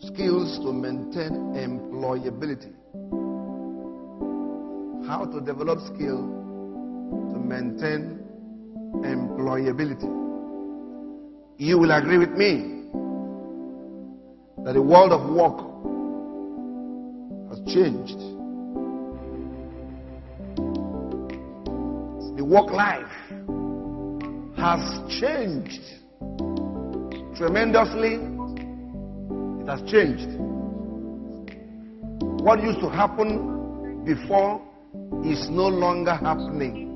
skills to maintain employability. How to develop skill to maintain employability. You will agree with me that the world of work has changed. The work life has changed tremendously. It has changed. What used to happen before is no longer happening.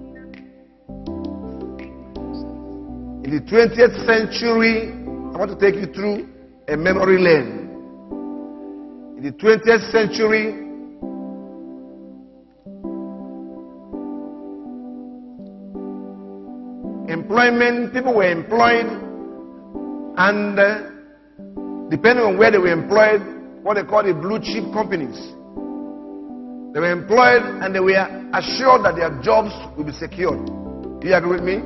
In the 20th century, I want to take you through a memory lane. In the 20th century, employment, people were employed, and depending on where they were employed, what they call the blue chip companies. They were employed and they were assured that their jobs will be secured. Do you agree with me?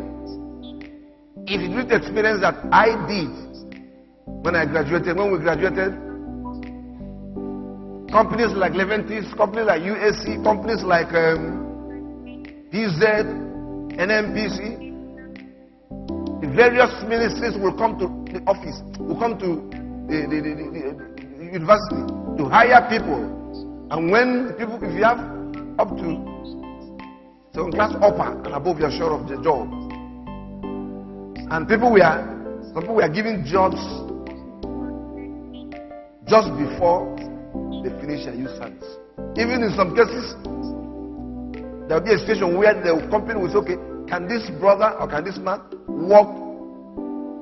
If you did the experience that I did when we graduated, companies like Leventis, companies like USC, companies like PZ, NMPC, the various ministries will come to the office, will come to the university to hire people. And when people, if you have up to second class upper and above, you're sure of the job. And some people were given jobs just before they finish their youth service. Even in some cases, there will be a situation where the company will say, okay, can this brother or can this man work,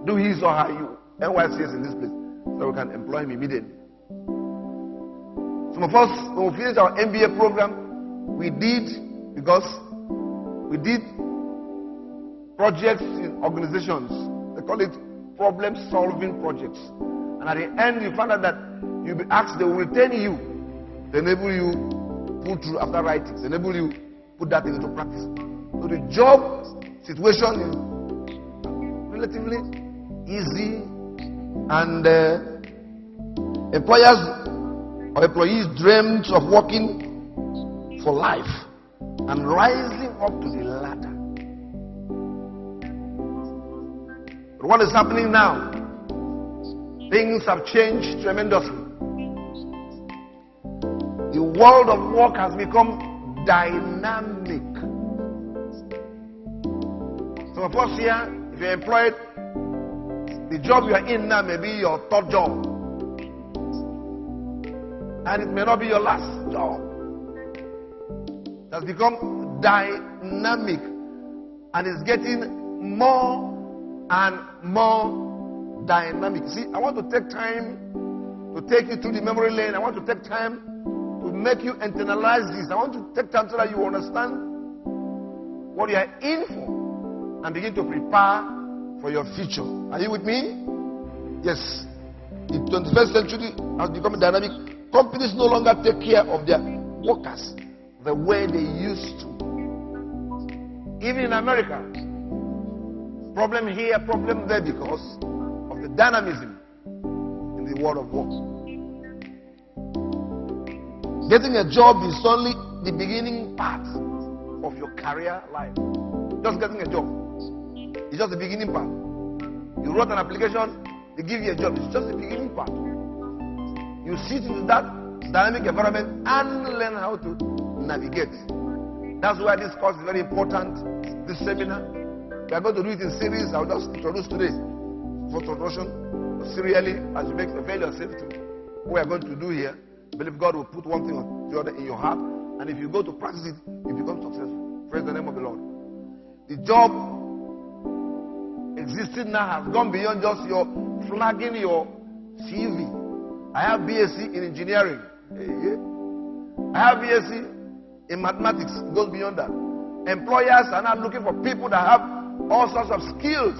do his or her NYCS in this place, so we can employ him immediately. Some of us, when we finished our MBA program, we did projects in organizations. They call it problem-solving projects. And at the end, you find out that you'll be asked, they will retain you, to enable you put through after writing, to enable you put that into practice. So the job situation is relatively easy, and employees dreamed of working for life and rising up to the ladder. But what is happening now? Things have changed tremendously. The world of work has become dynamic. Some of us here, if you're employed, the job you are in now may be your third job. And it may not be your last job. It has become dynamic and is getting more and more dynamic. See, I want to take time to take you through the memory lane. I want to take time to make you internalize this. I want to take time so that you understand what you are in for and begin to prepare for your future. Are you with me? Yes. The 21st century has become dynamic. Companies no longer take care of their workers the way they used to. Even in America, problem here, problem there, because of the dynamism in the world of work. Getting a job is only the beginning part of your career life. Just getting a job is just the beginning part. You wrote an application, they give you a job. It's just the beginning part. You sit into that dynamic environment and learn how to navigate. That's why this course is very important. This seminar, we are going to do it in series. I'll just introduce today for introduction, serially, as you make avail yourself to what we are going to do here. I believe God will put one thing or the other in your heart, and if you go to practice it, you become successful. Praise the name of the Lord. The job existing now has gone beyond just your flagging your CV. I have BSc in engineering. I have BSc in mathematics. It goes beyond that. Employers are now looking for people that have all sorts of skills.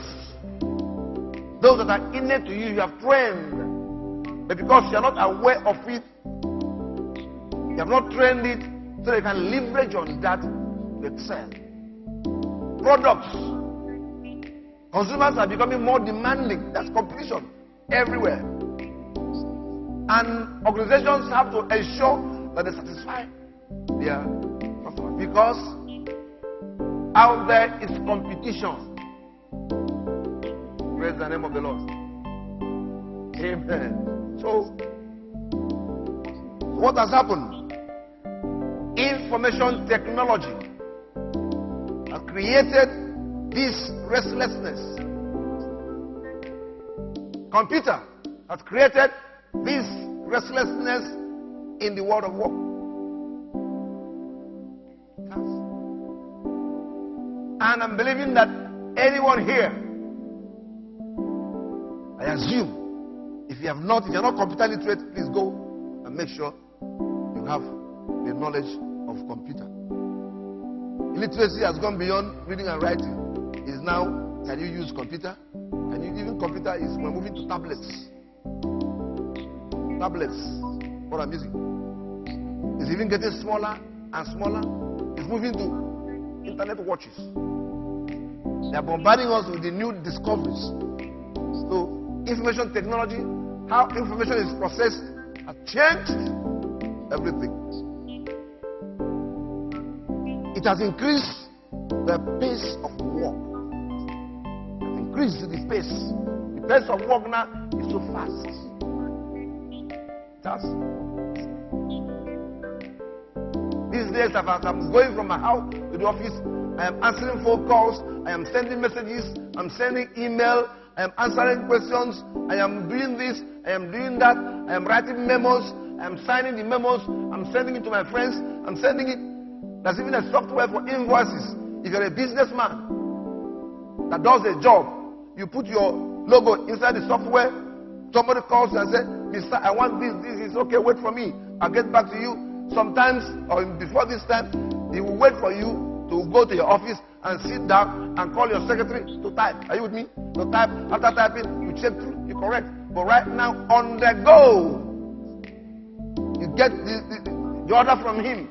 Those that are innate to you, you have trained. But because you are not aware of it, you have not trained it, so you can leverage on that to excel. Products. Consumers are becoming more demanding. That's competition everywhere. And organizations have to ensure that they satisfy their customers, because out there is competition. Praise the name of the Lord. Amen. So, what has happened? Information technology has created this restlessness. Computer has created this restlessness in the world of work. And I'm believing that anyone here, I assume, if you're not computer literate, please go and make sure you have the knowledge of computer. Literacy has gone beyond reading and writing. It is now, can you use computer? And even computer is, we're moving to tablets. Tablets, what I'm using. It's even getting smaller and smaller. It's moving to internet watches. They are bombarding us with the new discoveries. So, information technology, how information is processed, has changed everything. It has increased the pace of work. It has increased the pace. The pace of work now is so fast. It has. These days, as I'm going from my house to the office, I am answering phone calls, I am sending messages, I'm sending email, I am answering questions, I am doing this, I am doing that, I am writing memos, I am signing the memos, I'm sending it to my friends, I'm sending it. There's even a software for invoices. If you're a businessman that does a job, you put your logo inside the software, somebody calls and says, Mister, I want this is okay, wait for me, I'll get back to you. Sometimes, or before this time, he will wait for you to go to your office and sit down and call your secretary to type. Are you with me? To type. After typing, you check through, you correct. But right now, on the go, you get the order from him.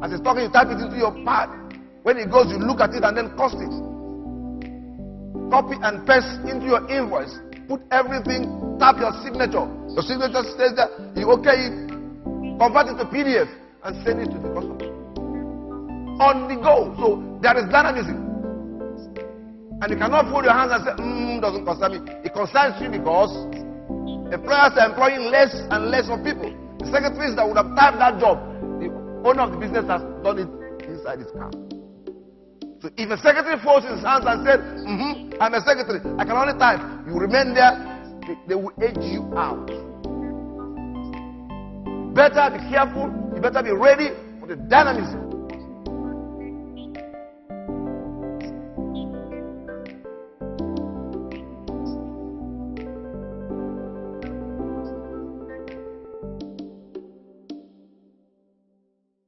As he's talking, you type it into your pad. When he goes, you look at it and then cost it. Copy and paste into your invoice. Put everything, tap your signature. Your signature says that you okay it, convert it to PDF and send it to the customer. On the go. So there is dynamism. And you cannot fold your hands and say, doesn't concern me. It concerns you because employers are employing less and less of people. The secretaries that would have typed that job, the owner of the business has done it inside his car. So if a secretary folds his hands and says, I'm a secretary, I can only type, you remain there, they will edge you out. Better be careful, you better be ready for the dynamism